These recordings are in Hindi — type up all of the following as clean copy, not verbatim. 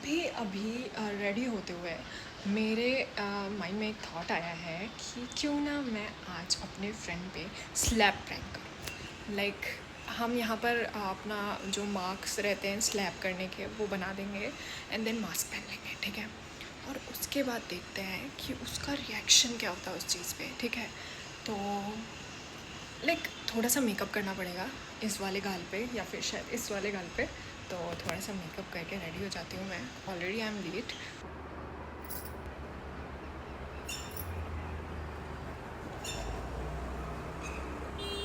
अभी अभी रेडी होते हुए मेरे माइंड में एक थॉट आया है कि क्यों ना मैं आज अपने फ्रेंड पे स्लैप प्रैंक करूँ। लाइक हम यहाँ पर अपना जो मार्क्स रहते हैं स्लैप करने के वो बना देंगे एंड देन मास्क पहन लेंगे, ठीक है। और उसके बाद देखते हैं कि उसका रिएक्शन क्या होता है उस चीज़ पे, ठीक है। तो लाइक थोड़ा सा मेकअप करना पड़ेगा इस वाले गाल पे या फिर शायद इस वाले गाल पे, तो थोड़ा सा मेकअप करके रेडी हो जाती हूँ मैं। Already I am late.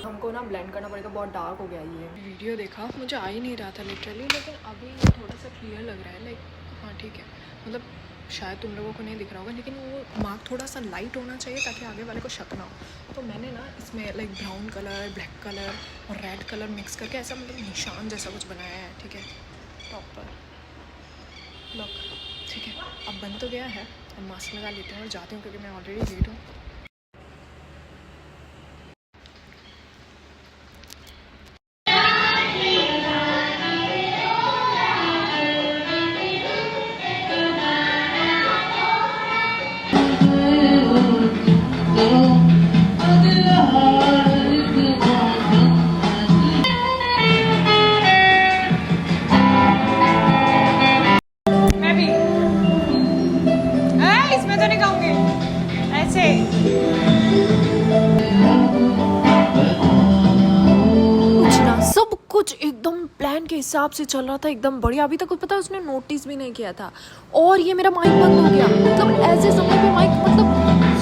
हमको ना ब्लेंड करना पड़ेगा, बहुत डार्क हो गया ये। वीडियो देखा, मुझे आ ही नहीं रहा था लिटरली, लेकिन अभी ये थोड़ा सा क्लियर लग रहा है। लाइक हाँ ठीक है, मतलब शायद तुम लोगों को नहीं दिख रहा होगा, लेकिन वो मार्क थोड़ा सा लाइट होना चाहिए ताकि आगे वाले को शक ना हो। तो मैंने ना इसमें like brown colour, black colour और रेड कलर मिक्स करके ऐसा मतलब निशान जैसा कुछ बनाया है, ठीक है। प्रॉपर लुक, ठीक है। अब बन तो गया है, अब मास्क लगा लेती हूँ और जाती हूँ क्योंकि मैं ऑलरेडी लेट हूँ। इसमें तो नहीं खाऊंगी ऐसे। कुछ ना, सब कुछ एकदम प्लान के हिसाब से चल रहा था, एकदम बढ़िया। अभी तक कुछ पता उसने नोटिस भी नहीं किया था और ये मेरा माइक बंद हो गया। मतलब ऐसे समय पे माइक, मतलब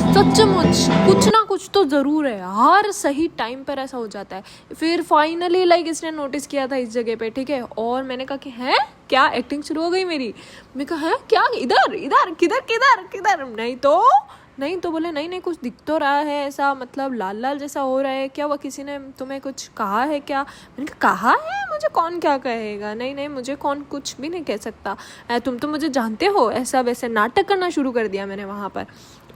सचमुच कुछ ना कुछ तो ज़रूर है, हर सही टाइम पर ऐसा हो जाता है। फिर फाइनली लाइक इसने नोटिस किया था इस जगह पे, ठीक है। और मैंने कहा कि हैं क्या, एक्टिंग शुरू हो गई मेरी। मैं कहा है क्या, इधर इधर किधर किधर किधर, नहीं तो बोले नहीं नहीं कुछ दिख तो रहा है ऐसा, मतलब लाल लाल जैसा हो रहा है क्या, वो किसी ने तुम्हें कुछ कहा है क्या। मैंने कहा है, मुझे कौन क्या कहेगा, नहीं नहीं मुझे कौन कुछ भी नहीं कह सकता, तुम तो मुझे जानते हो। ऐसा वैसे नाटक करना शुरू कर दिया मैंने वहाँ पर,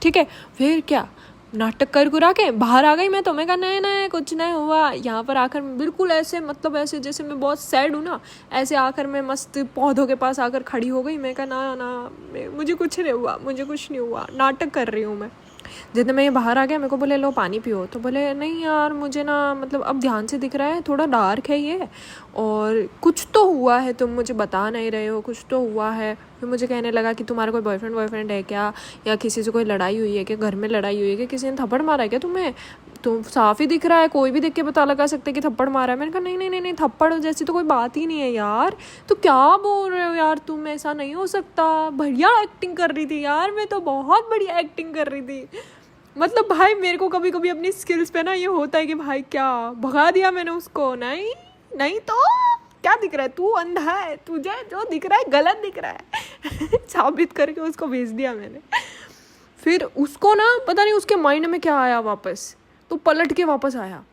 ठीक है। फिर क्या नाटक कर कुरा के बाहर आ गई मैं। तो मैं कहा नहीं नहीं कुछ नहीं हुआ। यहाँ पर आकर बिल्कुल ऐसे, मतलब ऐसे जैसे मैं बहुत सैड हूँ ना, ऐसे आकर मैं मस्त पौधों के पास आकर खड़ी हो गई। मैं कहा ना ना मुझे कुछ नहीं हुआ, मुझे कुछ नहीं हुआ, नाटक कर रही हूँ मैं। जितने मैं ये बाहर आ गया, मेरे को बोले लो पानी पियो। तो बोले नहीं यार मुझे ना, मतलब अब ध्यान से दिख रहा है थोड़ा डार्क है ये, और कुछ तो हुआ है, तुम मुझे बता नहीं रहे हो, कुछ तो हुआ है। फिर मुझे कहने लगा कि तुम्हारा कोई बॉयफ्रेंड है क्या, या किसी से कोई लड़ाई हुई है क्या, घर में लड़ाई हुई है क्या, किसी ने थप्पड़ मारा है क्या तुम्हें, तो साफ ही दिख रहा है, कोई भी देख के पता लगा सकते कि थप्पड़ मारा है। मैंने कहा नहीं नहीं नहीं नहीं, थप्पड़ जैसी तो कोई बात ही नहीं है यार, तो क्या बोल रहे हो यार तुम, ऐसा नहीं हो सकता, बढ़िया एक्टिंग कर रही थी यार, मैं तो बहुत बढ़िया एक्टिंग कर रही थी। मतलब भाई मेरे को कभी कभी अपनी स्किल्स पे ना ये होता है कि भाई क्या भगा दिया मैंने उसको। नहीं नहीं तो क्या दिख रहा है, तू अंधा है, तुझे जो दिख रहा है गलत दिख रहा है साबित करके उसको भेज दिया मैंने। फिर उसको ना पता नहीं उसके माइंड में क्या आया, वापस तो पलट के वापस आया।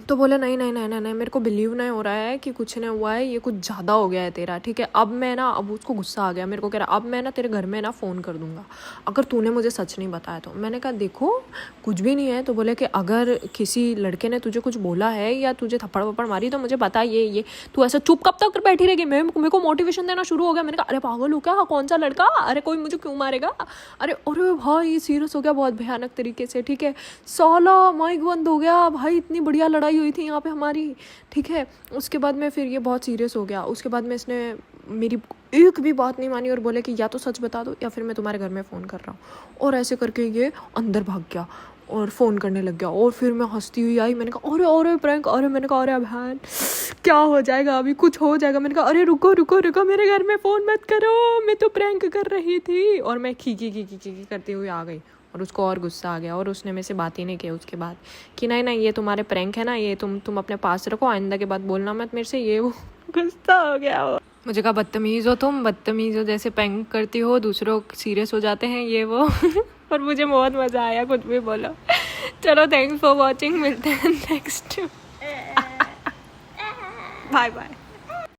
तो बोले नहीं नहीं नहीं नहीं नहीं, मेरे को बिलीव नहीं हो रहा है कि कुछ नहीं हुआ है, ये कुछ ज़्यादा हो गया है तेरा, ठीक है। अब उसको गुस्सा आ गया, मेरे को कह रहा अब मैं ना तेरे घर में ना फ़ोन कर दूंगा अगर तूने मुझे सच नहीं बताया तो। मैंने कहा देखो कुछ भी नहीं है। तो बोले कि अगर किसी लड़के ने तुझे कुछ बोला है या तुझे थप्पड़ वप्पड़ मारी तो मुझे बता, ये तू ऐसा चुप कब तक बैठी रहेगी। मेरे को मोटिवेशन देना शुरू हो गया। मैंने कहा अरे पागल हो क्या, कौन सा लड़का, अरे कोई मुझे क्यों मारेगा, अरे अरे भाई सीरियस हो गया बहुत भयानक तरीके से, ठीक है। साला माइक बंद हो गया भाई, इतनी बढ़िया लड़ाई हुई थी यहाँ पे हमारी, ठीक है। उसके बाद में फिर ये बहुत सीरियस हो गया। उसके बाद में इसने मेरी एक भी बात नहीं मानी और बोले कि या तो सच बता दो या फिर मैं तुम्हारे घर में फ़ोन कर रहा हूँ। और ऐसे करके ये अंदर भाग गया और फ़ोन करने लग गया। और फिर मैं हंसती हुई आई, मैंने कहा अरे प्रैंक, अरे मैंने कहा अरे बहन क्या हो जाएगा, अभी कुछ हो जाएगा। मैंने कहा अरे रुको रुको रुको, मेरे घर में फ़ोन मत करो, मैं तो प्रैंक कर रही थी। और मैं खी करती हुई आ गई और उसको और गुस्सा आ गया और उसने मेरे से बात ही नहीं की उसके बाद कि नहीं नहीं ये तुम्हारे प्रैंक है ना, ये तुम अपने पास रखो, आइंदा के बाद बोलना मत मेरे से, ये वो गुस्सा हो गया वो। मुझे कहा बदतमीज़ हो तुम, बदतमीज़ हो, जैसे प्रैंक करती हो दूसरों सीरियस हो जाते हैं ये वो और मुझे बहुत मज़ा आया, कुछ भी बोलो। चलो थैंक्स फॉर वॉचिंग, मिलते हैं नेक्स्ट बाय बाय।